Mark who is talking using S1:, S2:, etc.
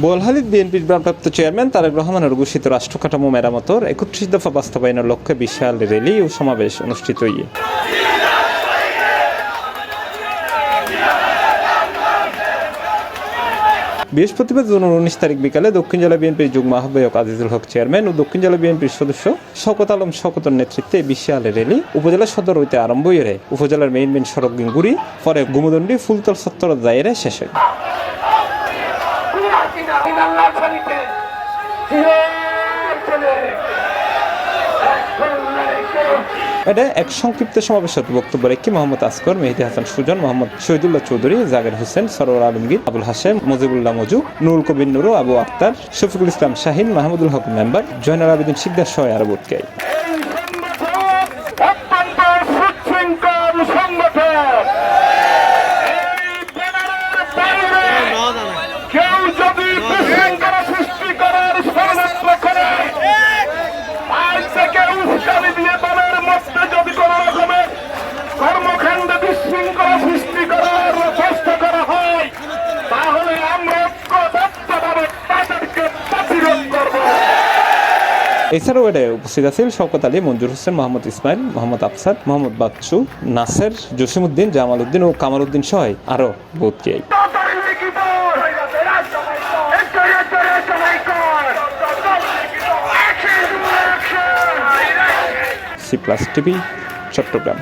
S1: বোয়ালখালী বিএনপির ভারপ্রাপ্ত চেয়ারম্যান তারেক রহমানের ঘোষিত রাষ্ট্র কাঠামো মেরামতের ৩১ দফা বাস্তবায়নের লক্ষ্যে বিশাল র্যালি ও সমাবেশ অনুষ্ঠিত হয়ে বৃহস্পতিবার জুন ১৯ তারিখ বিকালে দক্ষিণ জেলা বিএনপির যুগ্ম আহ্বায়ক আজিজুল হক চেয়ারম্যান ও দক্ষিণ জেলা বিএনপির সদস্য শওকত আলম শওকতের নেতৃত্বে বিশাল র্যালি উপজেলা সদর হইতে আরম্ভ হয়ে উপজেলার মেইন সড়ক ঘুরি পরে গুমদন্ডি ফুলতল চত্বর দায়েরে শেষ হয়। এটা এক সংক্ষিপ্ত সমাবেশের বক্তব্য রেখে মোহাম্মদ আসগর, মেহেদী হাসান সুজন, মোহাম্মদ শহীদুল্লাহ চৌধুরী, জাকের হোসেন, সরোয়ার আলমগীর, আবুল হাশেম, মুজিবুল্লাহ মজু, নুরুল কবির নুরু, আবু আক্তার, শফিকুল ইসলাম শাহিন, মাহমুদুল হক মেম্বার, জয়নাল আবেদিন শিকদার সহ আরো বোধ গাই। এছাড়াও এটা উপস্থিত আছেন শওকত আলী, মঞ্জুর হোসেন, মোহাম্মদ ইসমাইল, মোহাম্মদ আফসার, মোহাম্মদ বাচ্চু, নাসের, জসিমউদ্দিন, জামাল উদ্দিন ও কামাল উদ্দিন সহ আরো বোধ গাই। C+ TV, Chittagong.